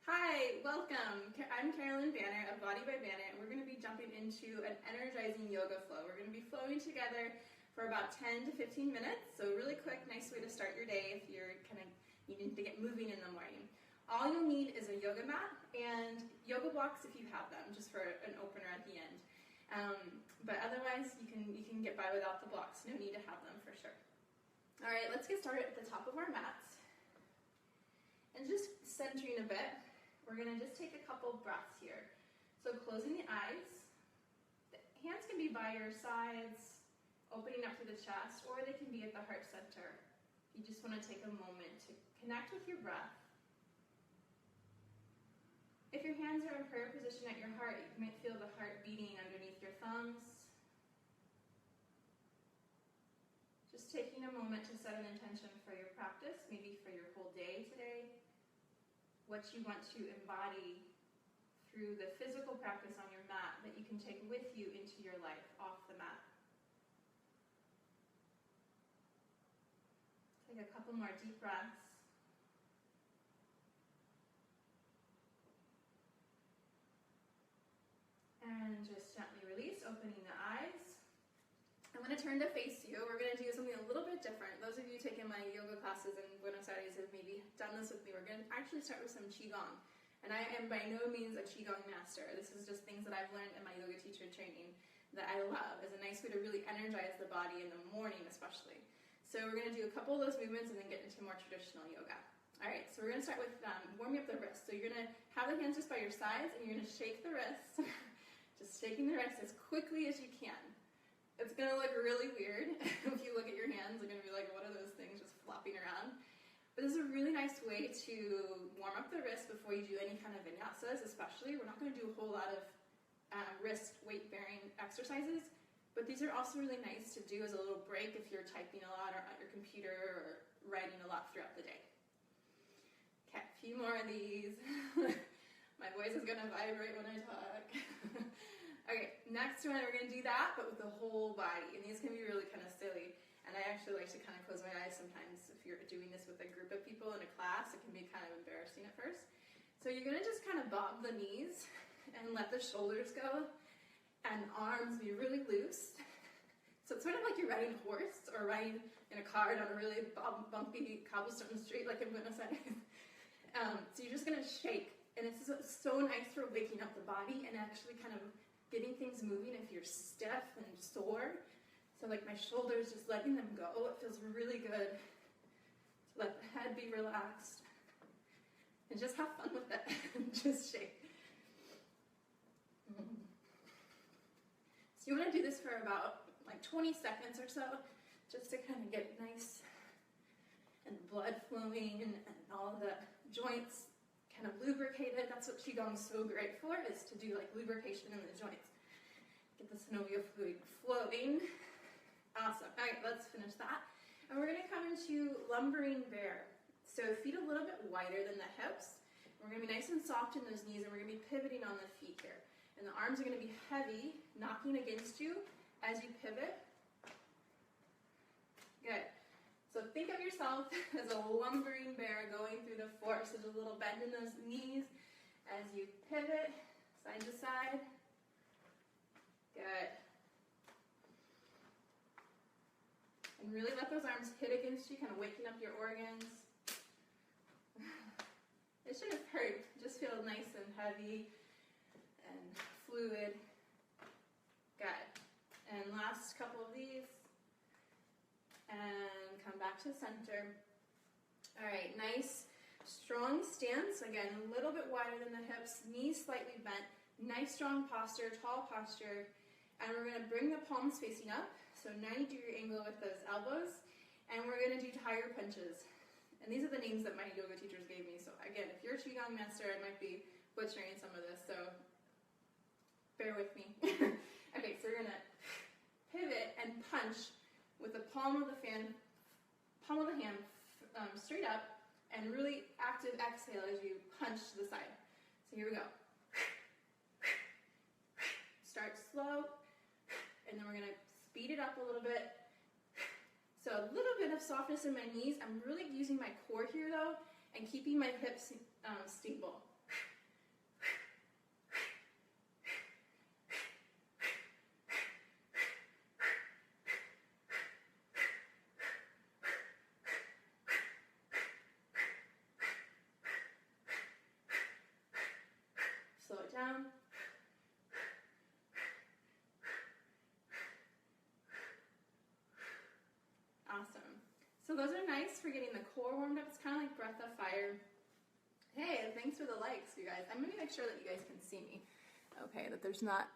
Hi, welcome. I'm Carolyn Banner of Body by Banner, and we're going to be jumping into an energizing yoga flow. We're going to be flowing together for about 10 to 15 minutes, so really quick, nice way to start your day if you're kind of needing to get moving in the morning. All you'll need is a yoga mat and yoga blocks if you have them, just for an opener at the end. But otherwise, you can get by without the blocks. No need to have them for sure. All right, let's get started at the top of our mats. And just centering a bit, we're going to just take a couple breaths here. So closing the eyes, the hands can be by your sides, opening up to the chest, or they can be at the heart center. You just want to take a moment to connect with your breath. If your hands are in prayer position at your heart, you might feel the heart beating underneath your thumbs. Just taking a moment to set an intention for your practice, maybe for your whole day today. What you want to embody through the physical practice on your mat that you can take with you into your life off the mat. Take a couple more deep breaths. And just gently release, opening the eyes. I'm going to turn to face you. We're going to do something a little bit different. Those of you taking my yoga classes in Buenos Aires have maybe done this with me. We're going to actually start with some Qigong. And I am by no means a Qigong master. This is just things that I've learned in my yoga teacher training that I love as a nice way to really energize the body in the morning especially. So we're going to do a couple of those movements and then get into more traditional yoga. All right, so we're going to start with warming up the wrists. So you're going to have the hands just by your sides and you're going to shake the wrists. Just shaking the wrists as quickly as you can. It's going to look really weird if you look at your hands. You're going to be like, what are those things just flopping around? But this is a really nice way to warm up the wrist before you do any kind of vinyasas, especially. We're not going to do a whole lot of wrist weight-bearing exercises, but these are also really nice to do as a little break if you're typing a lot or at your computer or writing a lot throughout the day. Okay, a few more of these. My voice is going to vibrate when I talk. Okay, next one, we're going to do that, but with the whole body. And these can be really kind of silly. And I actually like to kind of close my eyes sometimes. If you're doing this with a group of people in a class, it can be kind of embarrassing at first. So you're going to just kind of bob the knees and let the shoulders go. And arms be really loose. So it's sort of like you're riding a horse or riding in a car down a really bumpy cobblestone street like in Buenos Aires. So you're just going to shake. And it's so nice for waking up the body and actually kind of getting things moving if you're stiff and sore. So like my shoulders, just letting them go. It feels really good to let the head be relaxed. And just have fun with it. Just shake. So you want to do this for about like 20 seconds or so, just to kind of get nice and blood flowing and all of the joints kind of lubricated. That's what Qigong is so great for, is to do like lubrication in the joints. Get the synovial fluid flowing. Awesome. All right, let's finish that. And we're going to come into lumbering bear. So feet a little bit wider than the hips. We're going to be nice and soft in those knees, and we're going to be pivoting on the feet here. And the arms are going to be heavy, knocking against you as you pivot. Good. So think of yourself as a lumbering bear going through the forest. There's a little bend in those knees as you pivot side to side. Good. And really let those arms hit against you, kind of waking up your organs. It shouldn't hurt. Just feel nice and heavy and fluid. Good. And last couple of these. And come back to center. All right, nice, strong stance. Again, a little bit wider than the hips, knees slightly bent. Nice, strong posture, tall posture. And we're going to bring the palms facing up, so 90-degree angle with those elbows. And we're going to do tiger punches. And these are the names that my yoga teachers gave me. So again, if you're a Qigong master, I might be butchering some of this, so bear with me. Okay, so we're going to pivot and punch with the palm of the hand straight up, and really active exhale as you punch to the side. So here we go. Start slow, and then we're going to speed it up a little bit. So a little bit of softness in my knees. I'm really using my core here though, and keeping my hips stable. So those are nice for getting the core warmed up. It's kind of like breath of fire. Hey, thanks for the likes, you guys. I'm going to make sure that you guys can see me. Okay, that there's not,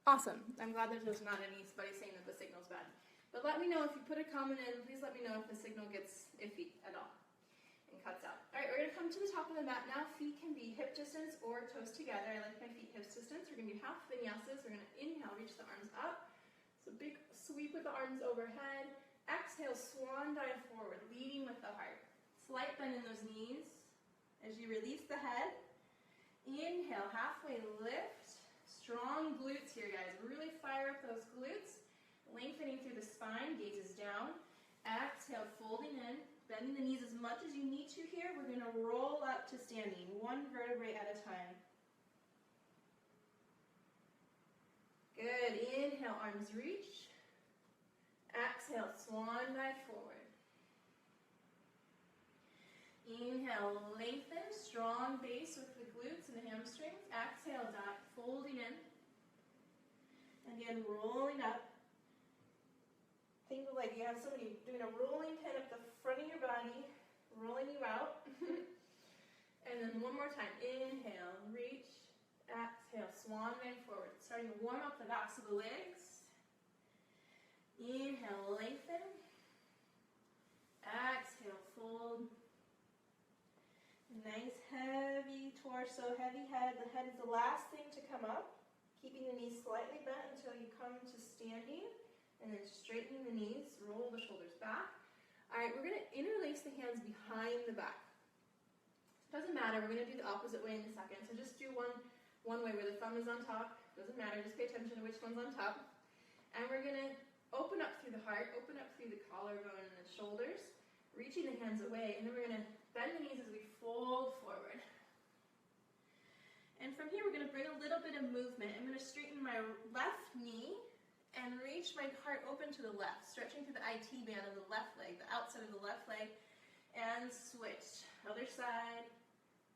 awesome. I'm glad that there's not anybody saying that the signal's bad. But let me know if you put a comment in, please let me know if the signal gets iffy at all and cuts out. All right, we're going to come to the top of the mat now. Feet can be hip distance or toes together. I like my feet hip distance. We're going to do half vinyasas. We're going to inhale, reach the arms up. So big sweep with the arms overhead. Exhale, swan dive forward, leading with the heart. Slight bend in those knees as you release the head. Inhale, halfway lift. Strong glutes here, guys. Really fire up those glutes. Lengthening through the spine, gazes down. Exhale, folding in, bending the knees as much as you need to here. We're going to roll up to standing, one vertebrae at a time. Good. Inhale, arms reach. Exhale, swan dive forward. Inhale, lengthen, strong base with the glutes and the hamstrings. Exhale, dive, folding in. Again, rolling up. Think of like you have somebody doing a rolling pin up the front of your body, rolling you out. And then one more time. Inhale, reach. Exhale, swan dive forward. Starting to warm up the backs of the legs. Inhale, lengthen. Exhale, fold. Nice heavy torso, heavy head. The head is the last thing to come up. Keeping the knees slightly bent until you come to standing. And then straightening the knees, roll the shoulders back. All right, we're going to interlace the hands behind the back. It doesn't matter, we're going to do the opposite way in a second. So just do one way where the thumb is on top. Doesn't matter, just pay attention to which one's on top. And we're going to open up through the heart, open up through the collarbone and the shoulders, reaching the hands away, and then we're going to bend the knees as we fold forward. And from here, we're going to bring a little bit of movement. I'm going to straighten my left knee and reach my heart open to the left, stretching through the IT band of the left leg, the outside of the left leg, and switch. Other side,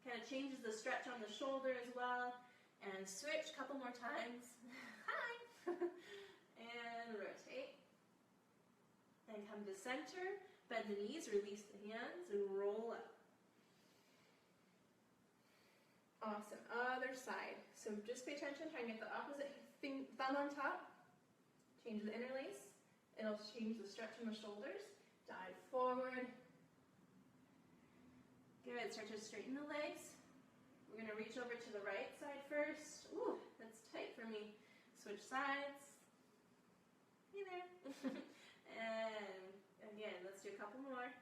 kind of changes the stretch on the shoulder as well, and switch a couple more times. Hi! And rotate. And come to center, bend the knees, release the hands, and roll up. Awesome. Other side. So just pay attention, try and get the opposite thumb on top. Change the interlace. It'll change the stretch in the shoulders. Dive forward. Good. Start to straighten the legs. We're going to reach over to the right side first. Ooh, that's tight for me. Switch sides. Hey there. And again, let's do a couple more.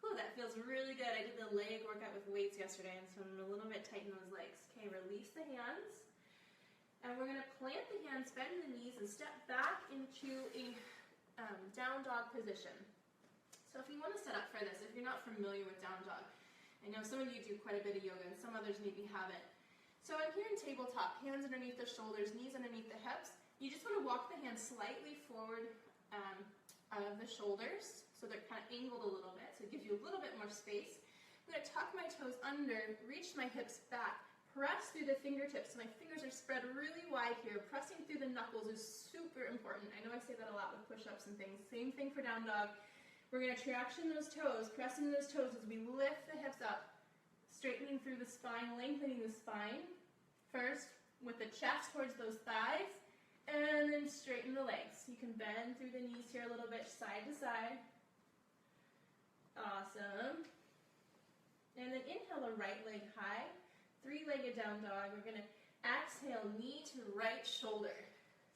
Ooh, that feels really good. I did the leg workout with weights yesterday, and so I'm a little bit tight in those legs. Okay, release the hands. And we're going to plant the hands, bend the knees, and step back into a down dog position. So if you want to set up for this, if you're not familiar with down dog, I know some of you do quite a bit of yoga, and some others maybe haven't. So I'm here in tabletop, hands underneath the shoulders, knees underneath the hips. You just want to walk the hands slightly forward out of the shoulders, so they're kind of angled a little bit, so it gives you a little bit more space. I'm going to tuck my toes under, reach my hips back, press through the fingertips. So my fingers are spread really wide here. Pressing through the knuckles is super important. I know I say that a lot with push-ups and things. Same thing for down dog. We're going to traction those toes, press into those toes as we lift the hips up, straightening through the spine, lengthening the spine. First, with the chest towards those thighs, and then straighten the legs. You can bend through the knees here a little bit, side to side. Awesome. And then inhale the right leg high. Three-legged down dog. We're going to exhale, knee to right shoulder.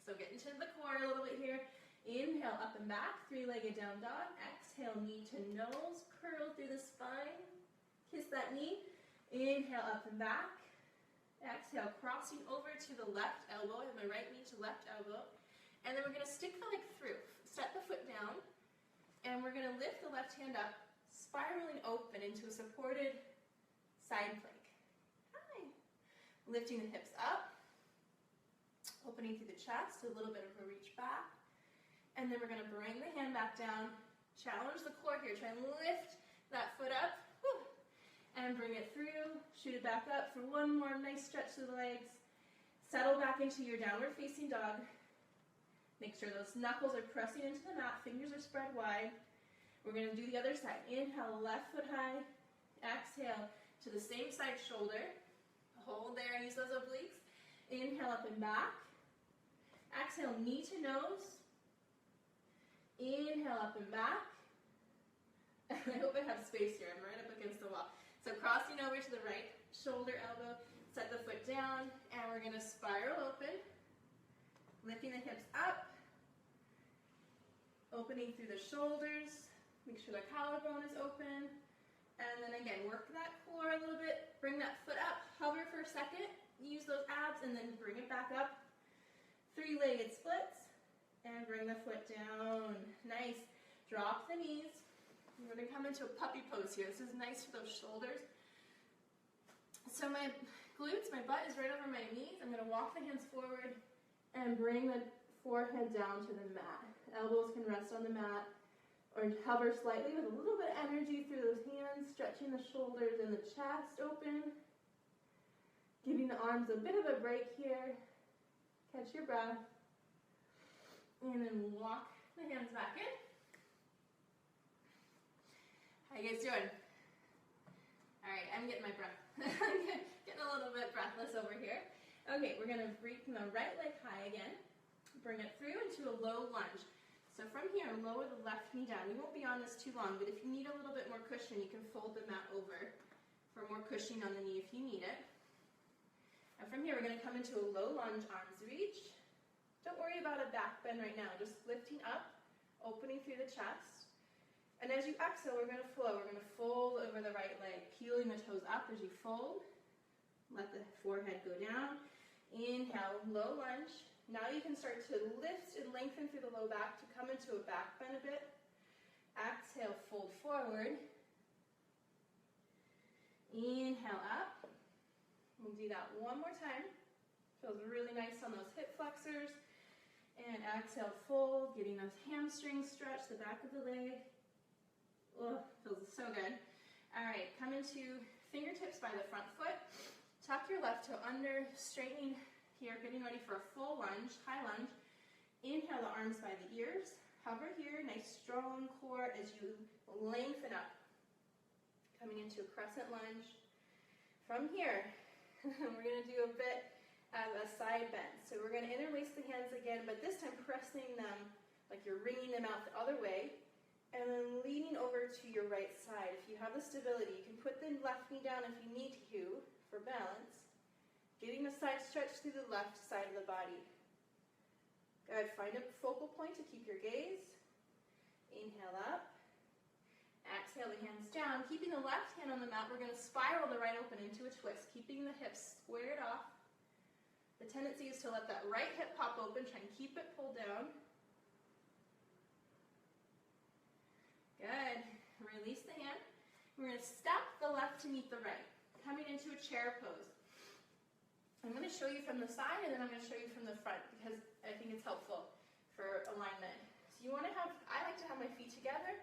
So get into the core a little bit here. Inhale, up and back, three-legged down dog. Exhale, knee to nose, curl through the spine. Kiss that knee. Inhale, up and back. Exhale, crossing over to the left elbow. I have my right knee to left elbow. And then we're going to stick the leg through. Step the foot down. And we're going to lift the left hand up, spiraling open into a supported side plank. Lifting the hips up, opening through the chest, a little bit of a reach back. And then we're going to bring the hand back down, challenge the core here, try and lift that foot up, and bring it through, shoot it back up for one more nice stretch to the legs. Settle back into your downward facing dog. Make Make sure those knuckles are pressing into the mat, fingers are spread wide. We're going to do the other side. Inhale, left foot high. Exhale to the same side shoulder. Hold there, use those obliques. Inhale, up and back. Exhale, knee to nose. Inhale, up and back. I hope I have space here. I'm right up against the wall. So crossing over to the right shoulder, elbow, set the foot down, and we're going to spiral open, lifting the hips up, opening through the shoulders, make sure the collarbone is open, and then again, work that core a little bit, bring that foot up, hover for a second, use those abs, and then bring it back up, three-legged splits, and bring the foot down. Nice. Drop the knees. We're going to come into a puppy pose here. This is nice for those shoulders. So my glutes, my butt is right over my knees. I'm going to walk the hands forward and bring the forehead down to the mat. Elbows can rest on the mat or hover slightly with a little bit of energy through those hands, stretching the shoulders and the chest open. Giving the arms a bit of a break here. Catch your breath. And then walk the hands back in. How you guys doing? All right, I'm getting my breath. Getting a little bit breathless over here. Okay, we're going to bring the right leg high again. Bring it through into a low lunge. So from here, lower the left knee down. We won't be on this too long, but if you need a little bit more cushion, you can fold the mat over for more cushioning on the knee if you need it. And from here, we're going to come into a low lunge, arms reach. Don't worry about a back bend right now. Just lifting up, opening through the chest. And as you exhale, we're going to flow. We're going to fold over the right leg, peeling the toes up as you fold. Let the forehead go down. Inhale, low lunge. Now you can start to lift and lengthen through the low back to come into a back bend a bit. Exhale, fold forward. Inhale up. We'll do that one more time. Feels really nice on those hip flexors. And exhale, fold, getting those hamstrings stretched, the back of the leg. Oh, feels so good. All right, come into fingertips by the front foot. Tuck your left toe under, straightening here, getting ready for a full lunge, high lunge. Inhale the arms by the ears. Hover here, nice strong core as you lengthen up. Coming into a crescent lunge. From here, we're going to do a bit of a side bend. So we're going to interlace the hands again, but this time pressing them like you're wringing them out the other way. And then leaning over to your right side. If you have the stability, you can put the left knee down if you need to for balance. Getting the side stretch through the left side of the body. Good. Find a focal point to keep your gaze. Inhale up. Exhale the hands down. Keeping the left hand on the mat, we're going to spiral the right open into a twist, keeping the hips squared off. The tendency is to let that right hip pop open. Try and keep it pulled down. Good. Release the hand. We're going to step the left to meet the right, coming into a chair pose. I'm going to show you from the side, and then I'm going to show you from the front, because I think it's helpful for alignment. So you want to have, I like to have my feet together,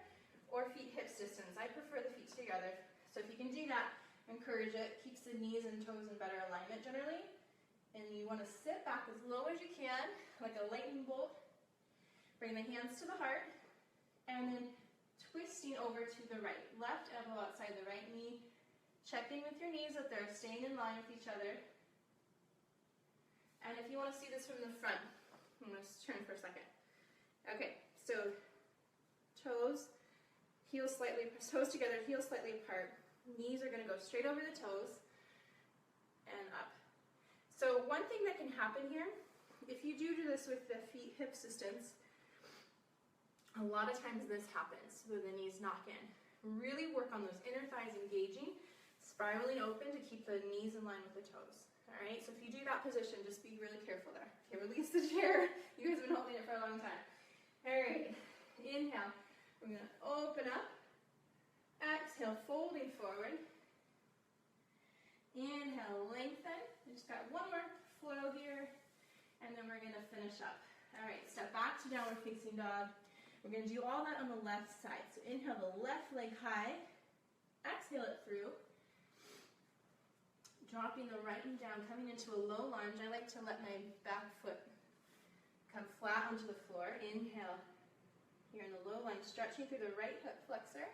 or feet hips distance. I prefer the feet together. So if you can do that, encourage it. Keeps the knees and toes in better alignment generally. And you want to sit back as low as you can, like a lightning bolt. Bring the hands to the heart, and then twisting over to the right. Left elbow outside the right knee. Checking with your knees that they're staying in line with each other. And if you want to see this from the front, I'm going to turn for a second. Okay, so toes, heels slightly, toes together, heels slightly apart. Knees are going to go straight over the toes and up. So one thing that can happen here, if you do this with the feet hips distance, a lot of times this happens when the knees knock in. Really work on those inner thighs engaging, spiraling open to keep the knees in line with the toes. All right, so if you do that position, just be really careful there. Okay, release the chair. You guys have been holding it for a long time. All right, inhale. We're going to open up. Exhale, folding forward. Inhale, lengthen. We just got one more flow here, and then we're going to finish up. All right, step back to downward facing dog. We're going to do all that on the left side. So inhale the left leg high. Exhale it through. Dropping the right knee down, coming into a low lunge. I like to let my back foot Come flat onto the floor. Inhale. You're in the low lunge, stretching through the right hip flexor.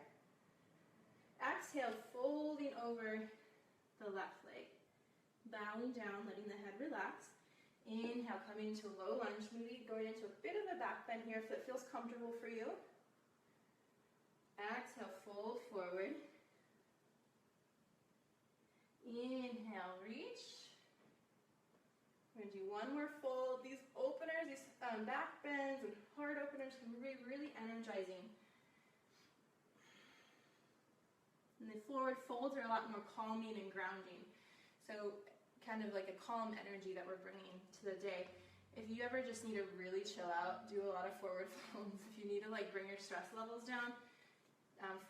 Exhale, folding over the left leg. Bowing down, letting the head relax. Inhale, coming into low lunge, maybe going into a bit of a back bend here if it feels comfortable for you. Exhale, fold forward. Inhale, reach. We're going to do one more fold. These openers, these back bends and hard openers can be really energizing. And the forward folds are a lot more calming and grounding. So kind of like a calm energy that we're bringing to the day. If you ever just need to really chill out, do a lot of forward folds. If you need to like bring your stress levels down,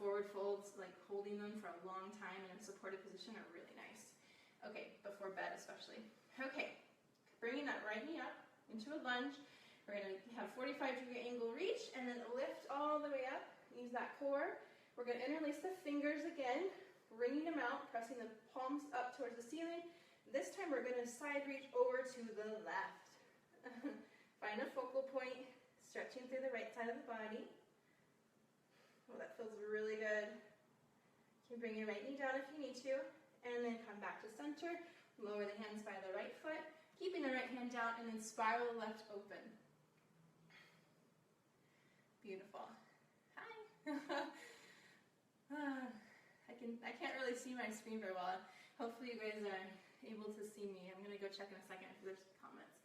forward folds, like holding them for a long time in a supported position are really nice. Okay, before bed especially. Okay, bringing that right knee up into a lunge. We're going to have 45-degree angle reach and then lift all the way up. Use that core. We're going to interlace the fingers again, bringing them out, pressing the palms up towards the ceiling. This time we're going to side reach over to the left. Find a focal point, stretching through the right side of the body. Oh, that feels really good. You can bring your right knee down if you need to, and then come back to center. Lower the hands by the right foot, keeping the right hand down, and then spiral the left open. Beautiful. Hi. I can't really see my screen very well. Hopefully you guys are able to see me. I'm going to go check in a second if there's comments.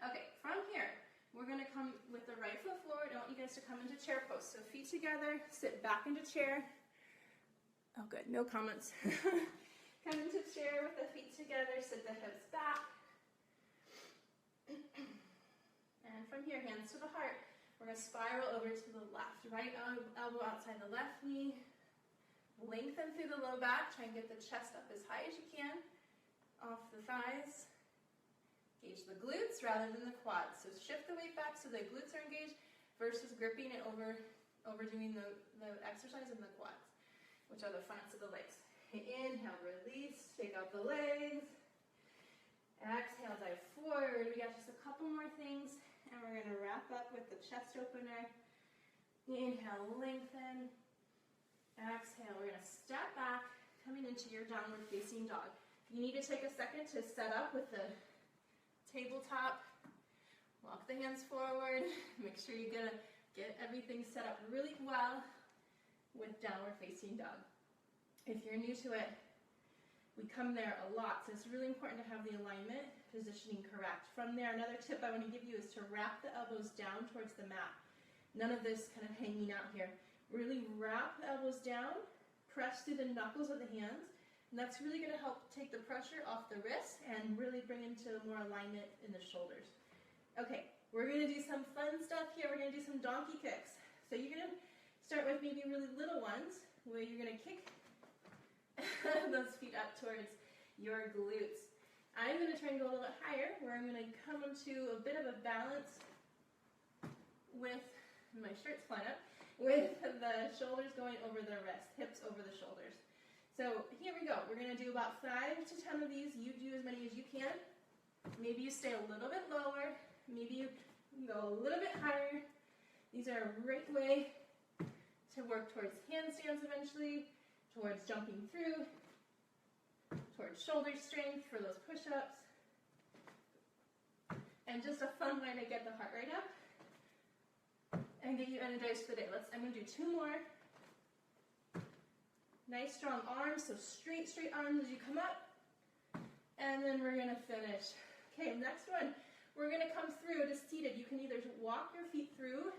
Okay, from here, we're going to come with the right foot forward. I want you guys to come into chair pose. So feet together, sit back into chair. Oh, good. No comments. Come into chair with the feet together, sit the hips back. And from here, hands to the heart. We're going to spiral over to the left. Right elbow outside the left knee. Lengthen through the low back. Try and get the chest up as high as you can. Off the thighs. Engage the glutes rather than the quads. So shift the weight back so the glutes are engaged versus gripping it overdoing the exercise in the quads, which are the fronts of the legs. Inhale, release, take out the legs. Exhale, dive forward. We got just a couple more things, and we're going to wrap up with the chest opener. Inhale, lengthen. Exhale, we're going to step back, coming into your downward facing dog. If you need to take a second to set up with the tabletop, walk the hands forward. Make sure you get everything set up really well with downward facing dog. If you're new to it, we come there a lot, so it's really important to have the alignment, positioning correct. From there, another tip I want to give you is to wrap the elbows down towards the mat. None of this kind of hanging out here. Really wrap the elbows down, press through the knuckles of the hands, and that's really going to help take the pressure off the wrists and really bring into more alignment in the shoulders. Okay, we're going to do some fun stuff here. We're going to do some donkey kicks. So you're going to start with maybe really little ones, where you're going to kick those feet up towards your glutes. I'm going to try and go a little bit higher, where I'm going to come into a bit of a balance with, my shirt's flying up, with the shoulders going over the wrist, hips over the shoulders. So here we go. We're going to do about 5 to 10 of these. You do as many as you can. Maybe you stay a little bit lower. Maybe you go a little bit higher. These are a great way to work towards handstands eventually, towards jumping through, towards shoulder strength for those push-ups, and just a fun way to get the heart rate up and get you energized for the day. I'm going to do 2 more. Nice strong arms, so straight arms as you come up, and then we're going to finish. Okay, next one, we're going to come through to seated. You can either walk your feet through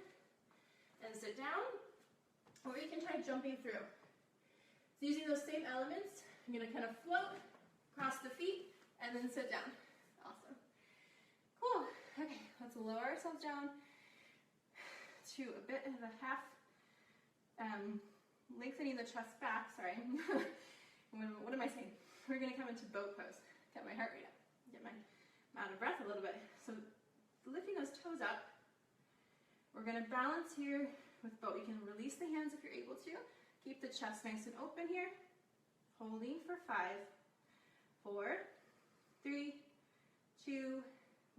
and sit down, or you can try jumping through. So using those same elements, I'm going to kind of float, cross the feet, and then sit down. Awesome. Cool. Okay, let's lower ourselves down to a bit of a half, lengthening the chest back, sorry. What am I saying? We're going to come into boat pose. Get my heart rate up. Get my out of breath a little bit. So lifting those toes up, we're going to balance here with boat. You can release the hands if you're able to. Keep the chest nice and open here. Holding for 5, 4, 3, 2,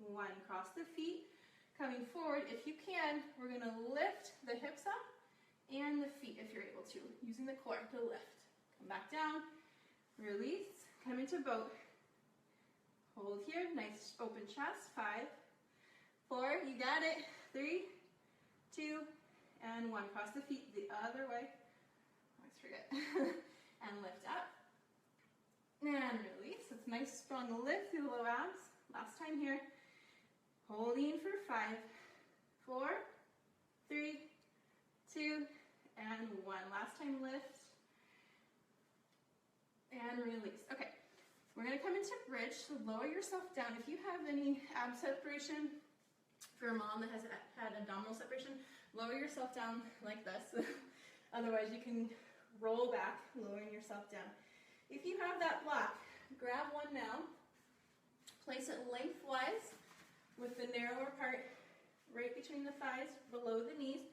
1. Cross the feet. Coming forward, if you can, we're gonna lift the hips up and the feet if you're able to, using the core to lift. Come back down, release, come into boat. Hold here, nice open chest. 5, 4, you got it. 3, 2, and 1. Cross the feet the other way. Always forget. And lift up. And release. It's nice strong lift through the low abs. Last time here. Holding for 5, 4, 3, 2, and 1. Last time lift. And release. Okay. We're going to come into bridge. So lower yourself down. If you have any ab separation, for a mom that has had abdominal separation, lower yourself down like this. Otherwise, you can roll back, lowering yourself down. If you have that block, grab one now. Place it lengthwise with the narrower part right between the thighs, below the knees.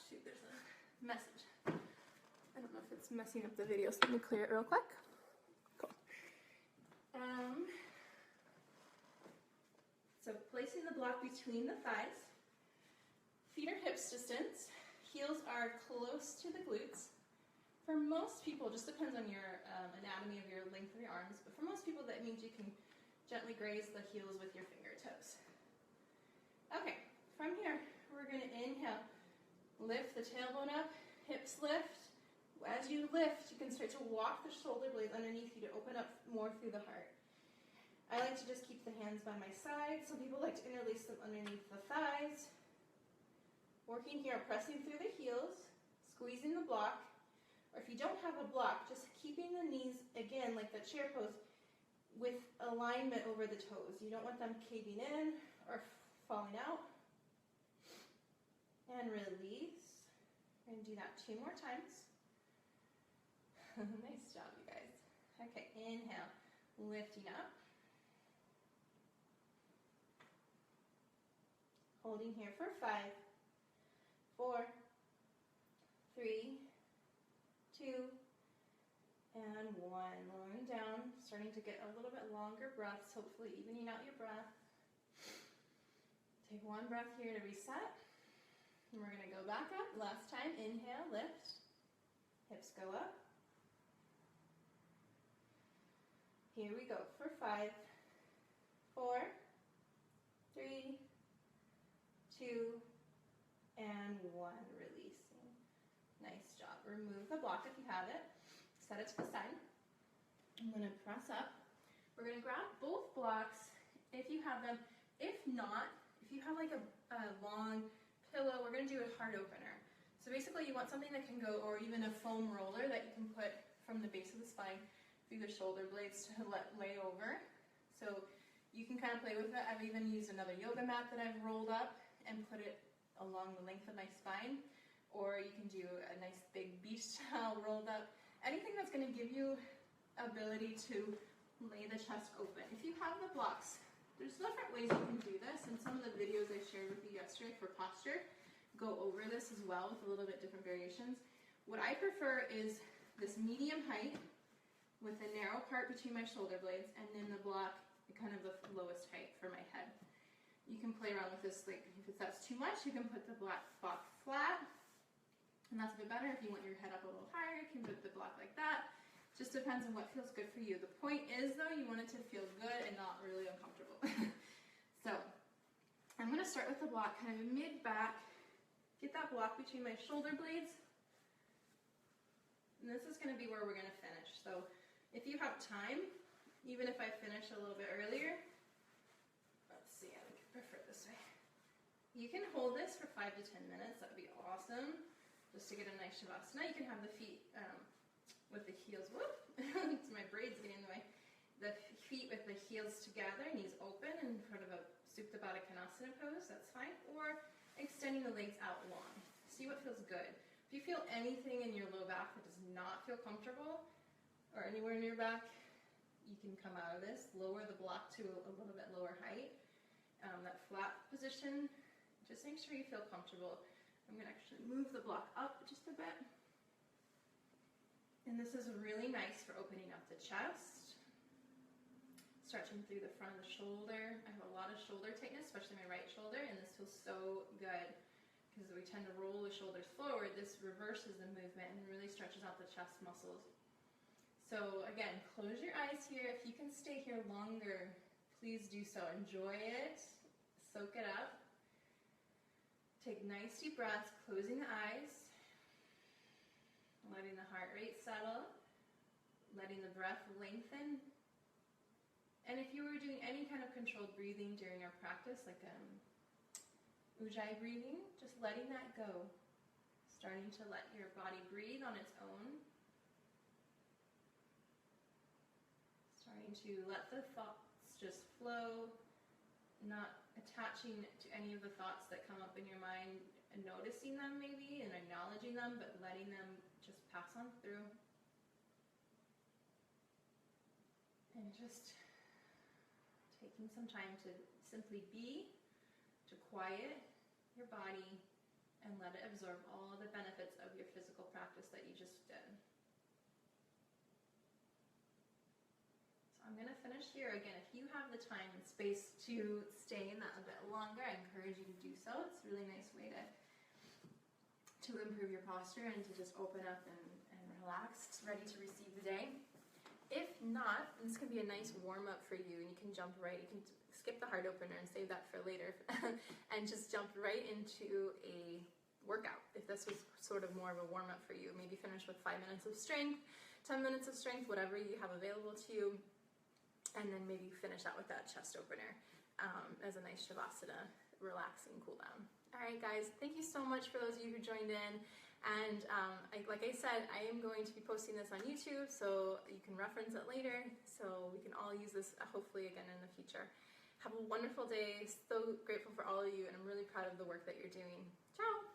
Shoot, there's a message. I don't know if it's messing up the video, so let me clear it real quick. Cool. So placing the block between the thighs, feet are hips distance, heels are close to the glutes. For most people, just depends on your anatomy of your length of your arms, but for most people that means you can gently graze the heels with your fingertips. Okay, from here, we're gonna inhale, lift the tailbone up, hips lift. As you lift, you can start to walk the shoulder blades underneath you to open up more through the heart. I like to just keep the hands by my side. Some people like to interlace them underneath the thighs. Working here, pressing through the heels, squeezing the block. Or if you don't have a block, just keeping the knees, again, like the chair pose, with alignment over the toes. You don't want them caving in or falling out. And release. We're going to do that 2 more times. Nice job, you guys. Okay, inhale, lifting up. Holding here for 5, 4, 3, 2, and 1. Lowering down, starting to get a little bit longer breaths, hopefully evening out your breath. Take 1 breath here to reset. And we're going to go back up. Last time, inhale, lift. Hips go up. Here we go for 5, 4, 3, 2, and 1. Releasing. Nice job. Remove the block if you have it. Set it to the side. I'm going to press up. We're going to grab both blocks if you have them. If not, if you have like a long pillow, we're going to do a heart opener. So basically you want something that can go, or even a foam roller that you can put from the base of the spine through the shoulder blades to lay over. So you can kind of play with it. I've even used another yoga mat that I've rolled up and put it along the length of my spine. Or you can do a nice big beach towel rolled up. Anything that's going to give you ability to lay the chest open. If you have the blocks, there's different ways you can do this, and some of the videos I shared with you yesterday for posture go over this as well with a little bit different variations. What I prefer is this medium height with a narrow part between my shoulder blades, and then the block kind of the lowest height for my head. You can play around with this, like if that's too much, you can put the block flat, and that's a bit better. If you want your head up a little higher, you can put the block like that. Just depends on what feels good for you. The point is, though, you want it to feel good and not really uncomfortable. So I'm going to start with the block kind of mid-back. Get that block between my shoulder blades. And this is going to be where we're going to finish. So if you have time, even if I finish a little bit earlier, let's see, I would prefer this way. You can hold this for 5 to 10 minutes. That would be awesome. Just to get a nice shavasana. You can have the feet with the heels, whoop, my braids getting in the way. The feet with the heels together, knees open in front of a Supta Baddha Konasana pose, that's fine. Or extending the legs out long. See what feels good. If you feel anything in your low back that does not feel comfortable, or anywhere in your back, you can come out of this. Lower the block to a little bit lower height. That flat position, just make sure you feel comfortable. I'm going to actually move the block up just a bit. And this is really nice for opening up the chest. Stretching through the front of the shoulder. I have a lot of shoulder tightness, especially my right shoulder, and this feels so good because we tend to roll the shoulders forward. This reverses the movement and really stretches out the chest muscles. So again, close your eyes here. If you can stay here longer, please do so. Enjoy it. Soak it up. Take nice deep breaths, closing the eyes, letting the heart rate settle, letting the breath lengthen. And if you were doing any kind of controlled breathing during our practice, like Ujjayi breathing, just letting that go. Starting to let your body breathe on its own. Starting to let the thoughts just flow, not attaching to any of the thoughts that come up in your mind, and noticing them maybe and acknowledging them, but letting them just pass on through. And just taking some time to simply be, to quiet your body and let it absorb all the benefits of your physical practice that you just did. I'm going to finish here. Again, if you have the time and space to stay in that a bit longer, I encourage you to do so. It's a really nice way to improve your posture and to just open up and relax, ready to receive the day. If not, this can be a nice warm-up for you, and you can jump right, you can skip the heart opener and save that for later, and just jump right into a workout. If this was sort of more of a warm-up for you, maybe finish with 5 minutes of strength, 10 minutes of strength, whatever you have available to you. And then maybe finish out with that chest opener as a nice Shavasana, relaxing cool down. All right, guys, thank you so much for those of you who joined in. And like I said, I am going to be posting this on YouTube, so you can reference it later, so we can all use this hopefully again in the future. Have a wonderful day. So grateful for all of you, and I'm really proud of the work that you're doing. Ciao.